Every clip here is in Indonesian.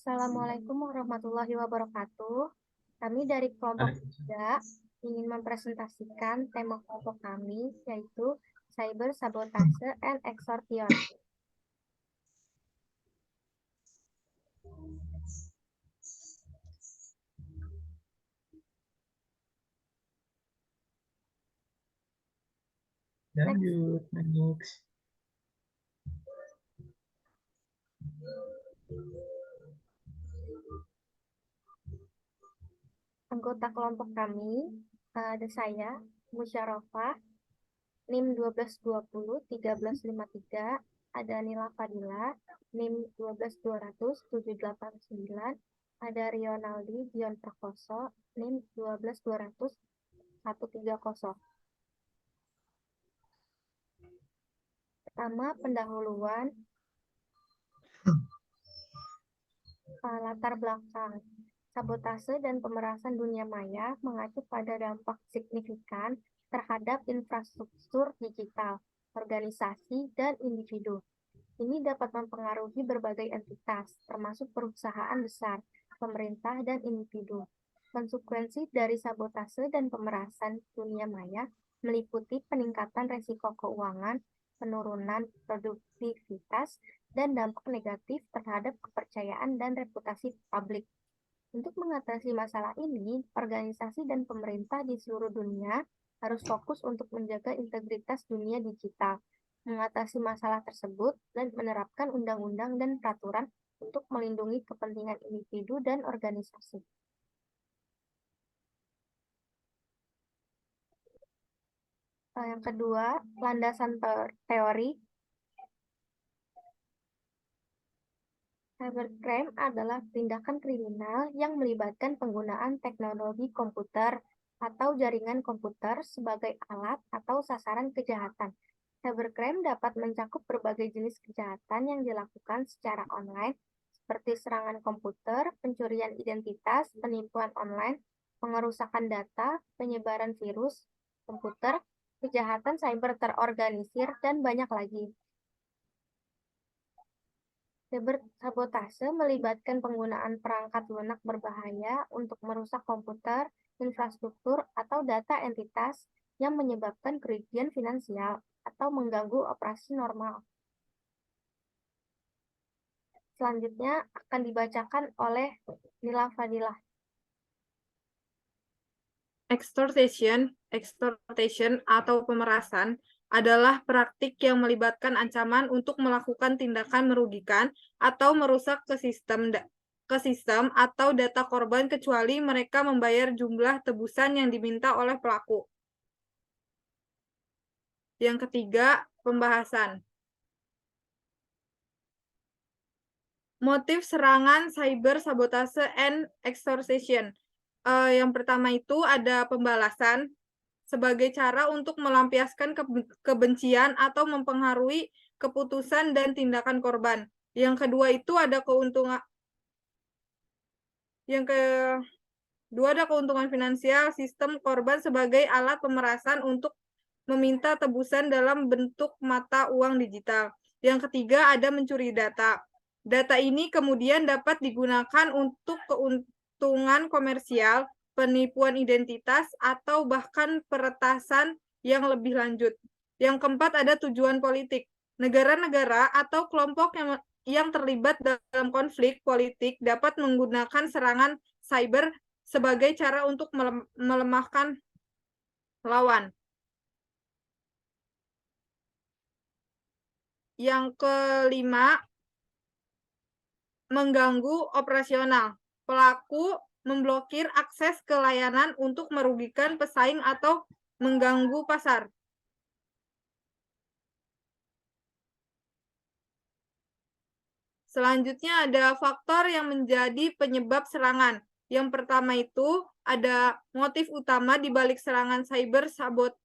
Assalamualaikum warahmatullahi wabarakatuh. Kami dari kelompok 3 ingin mempresentasikan tema kelompok kami, yaitu Cyber Sabotase and Extortion. Lanjut, next. Anggota kelompok kami ada saya, Musyarofah, NIM 1220-1353, ada Nila Fadila, NIM 12200-789, ada Rionaldi Dion Prakoso, NIM 12200-130. Pertama, pendahuluan latar belakang. Sabotase dan pemerasan dunia maya mengacu pada dampak signifikan terhadap infrastruktur digital, organisasi, dan individu. Ini dapat mempengaruhi berbagai entitas, termasuk perusahaan besar, pemerintah, dan individu. Konsekuensi dari sabotase dan pemerasan dunia maya meliputi peningkatan resiko keuangan, penurunan produktivitas, dan dampak negatif terhadap kepercayaan dan reputasi publik. Untuk mengatasi masalah ini, organisasi dan pemerintah di seluruh dunia harus fokus untuk menjaga integritas dunia digital, mengatasi masalah tersebut, dan menerapkan undang-undang dan peraturan untuk melindungi kepentingan individu dan organisasi. Yang kedua, landasan teori. Cybercrime adalah tindakan kriminal yang melibatkan penggunaan teknologi komputer atau jaringan komputer sebagai alat atau sasaran kejahatan. Cybercrime dapat mencakup berbagai jenis kejahatan yang dilakukan secara online, seperti serangan komputer, pencurian identitas, penipuan online, pengerusakan data, penyebaran virus komputer, kejahatan cyber terorganisir, dan banyak lagi. Sabotase melibatkan penggunaan perangkat lunak berbahaya untuk merusak komputer, infrastruktur, atau data entitas yang menyebabkan kerugian finansial atau mengganggu operasi normal. Selanjutnya akan dibacakan oleh Nila Fadilah. Extortion atau pemerasan adalah praktik yang melibatkan ancaman untuk melakukan tindakan merugikan atau merusak ke sistem atau data korban kecuali mereka membayar jumlah tebusan yang diminta oleh pelaku. Yang ketiga, pembahasan. Motif serangan cyber sabotase and extortion. Yang pertama itu ada pembalasan sebagai cara untuk melampiaskan kebencian atau mempengaruhi keputusan dan tindakan korban. Yang kedua itu ada keuntungan. Yang kedua ada keuntungan finansial sistem korban sebagai alat pemerasan untuk meminta tebusan dalam bentuk mata uang digital. Yang ketiga ada mencuri data. Data ini kemudian dapat digunakan untuk keuntungan komersial, penipuan identitas, atau bahkan peretasan yang lebih lanjut. Yang keempat ada tujuan politik. Negara-negara atau kelompok yang terlibat dalam konflik politik dapat menggunakan serangan cyber sebagai cara untuk melemahkan lawan. Yang kelima, mengganggu operasional. Pelaku memblokir akses ke layanan untuk merugikan pesaing atau mengganggu pasar. Selanjutnya ada faktor yang menjadi penyebab serangan. Yang pertama itu ada motif utama di balik serangan cyber sabotase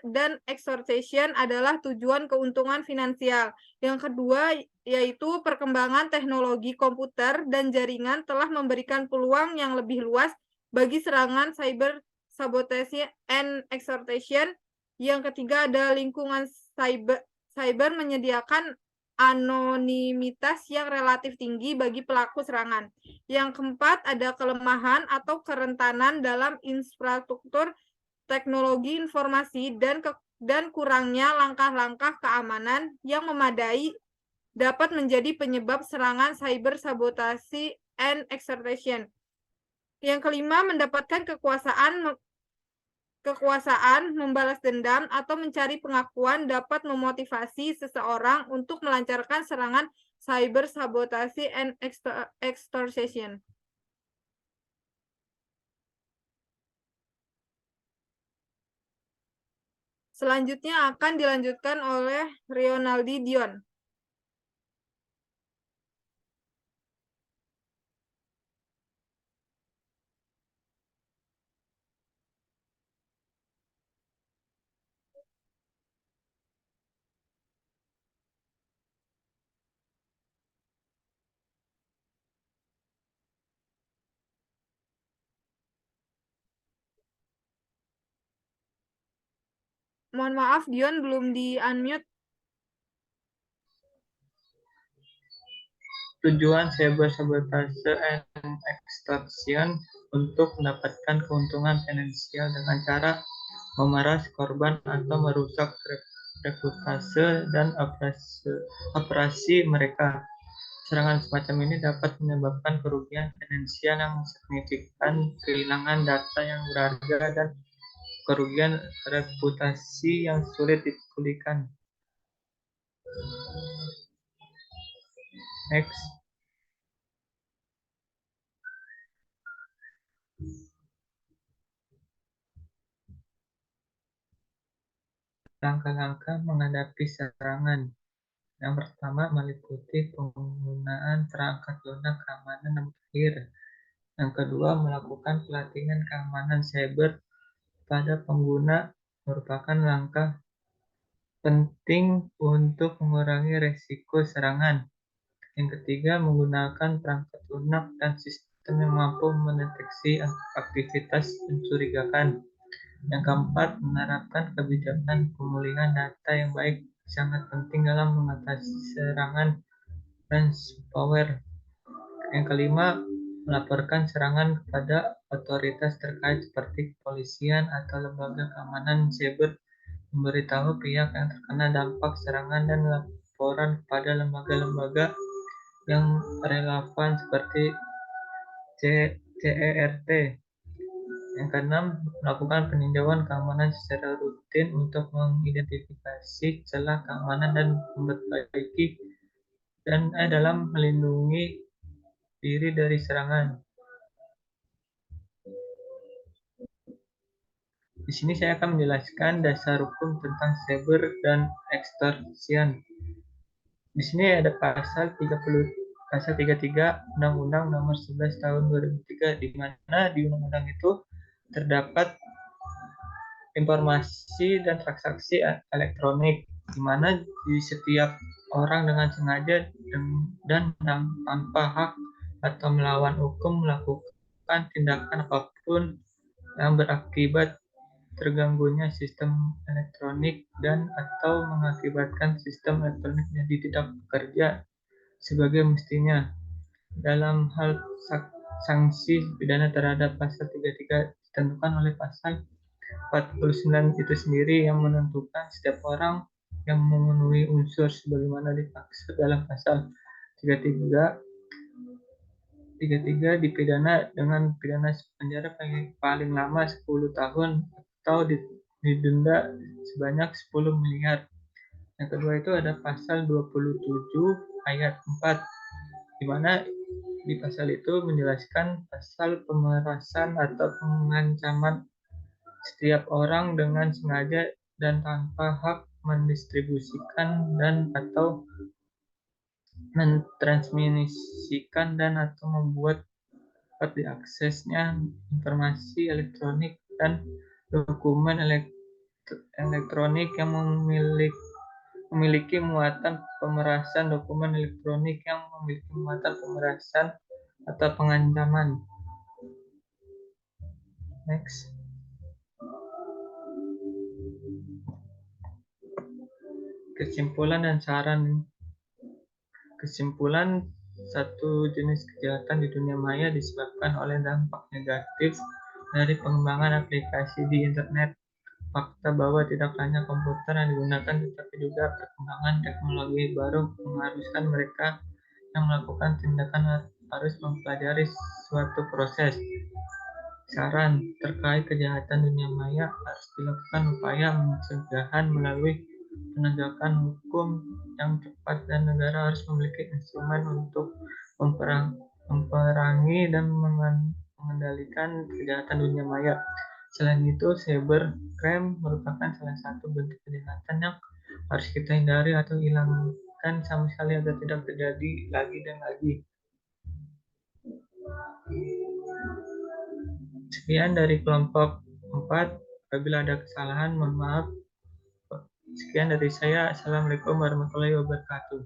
dan extortion adalah tujuan keuntungan finansial. Yang kedua yaitu perkembangan teknologi komputer dan jaringan telah memberikan peluang yang lebih luas bagi serangan cyber sabotage and extortion. Yang ketiga ada lingkungan cyber menyediakan anonimitas yang relatif tinggi bagi pelaku serangan. Yang keempat, ada kelemahan atau kerentanan dalam infrastruktur teknologi informasi dan kurangnya langkah-langkah keamanan yang memadai dapat menjadi penyebab serangan cyber sabotasi and extortion. Yang kelima, mendapatkan kekuasaan, membalas dendam, atau mencari pengakuan dapat memotivasi seseorang untuk melancarkan serangan cyber sabotasi and extortion. Selanjutnya akan dilanjutkan oleh Rionaldi Dion. Mohon maaf, Dion belum di-unmute. Tujuan cyber sabotase and extortion untuk mendapatkan keuntungan finansial dengan cara memeras korban atau merusak reputasi dan operasi mereka. Serangan semacam ini dapat menyebabkan kerugian finansial yang signifikan, kehilangan data yang berharga, dan kerugian reputasi yang sulit dipulihkan. Next. Langkah-langkah menghadapi serangan. Yang pertama meliputi penggunaan perangkat lunak keamanan dan akhir. Yang kedua, melakukan pelatihan keamanan cyber pada pengguna merupakan langkah penting untuk mengurangi resiko serangan. Yang ketiga, menggunakan perangkat lunak dan sistem yang mampu mendeteksi aktivitas mencurigakan. Yang keempat, menerapkan kebijakan pemulihan data yang baik sangat penting dalam mengatasi serangan ransomware. Yang kelima, melaporkan serangan kepada otoritas terkait seperti kepolisian atau lembaga keamanan cyber, memberitahu pihak yang terkena dampak serangan dan laporan kepada lembaga-lembaga yang relevan seperti CERT. Yang keenam, melakukan peninjauan keamanan secara rutin untuk mengidentifikasi celah keamanan dan memperbaiki dan dalam melindungi diri dari serangan. Di sini saya akan menjelaskan dasar hukum tentang cyber dan extortion. Di sini ada pasal 33 Undang-Undang Nomor 11 Tahun 2003, di mana di undang-undang itu terdapat informasi dan transaksi elektronik, di mana di setiap orang dengan sengaja dan tanpa hak atau melawan hukum melakukan tindakan apapun yang berakibat terganggunya sistem elektronik dan atau mengakibatkan sistem elektronik jadi tidak bekerja sebagai mestinya. Dalam hal sanksi pidana terhadap pasal 33 ditentukan oleh pasal 49 itu sendiri yang menentukan setiap orang yang memenuhi unsur sebagaimana dimaksud dalam pasal 33 dipidana dengan pidana penjara paling lama 10 tahun atau didenda sebanyak 10 miliar. Yang kedua itu ada pasal 27 ayat 4, di mana di pasal itu menjelaskan pasal pemerasan atau pengancaman setiap orang dengan sengaja dan tanpa hak mendistribusikan dan atau mentransmisikan dan atau membuat dapat diaksesnya informasi elektronik dan dokumen elektronik yang memiliki muatan pemerasan, dokumen elektronik yang memiliki muatan pemerasan atau pengancaman. Next. Kesimpulan dan saran. Kesimpulan, satu jenis kejahatan di dunia maya disebabkan oleh dampak negatif dari pengembangan aplikasi di internet. Fakta bahwa tidak hanya komputer yang digunakan, tetapi juga perkembangan teknologi baru mengharuskan mereka yang melakukan tindakan harus mempelajari suatu proses. Saran terkait kejahatan dunia maya harus dilakukan upaya pencegahan melalui penegakan hukum yang tepat, dan negara harus memiliki instrumen untuk memperangi dan mengendalikan kejahatan dunia maya. Selain itu, cybercrime merupakan salah satu bentuk kejahatan yang harus kita hindari atau hilangkan sama sekali agar tidak terjadi lagi dan lagi. Sekian dari kelompok 4. Apabila ada kesalahan, mohon maaf. Sekian dari saya. Assalamualaikum warahmatullahi wabarakatuh.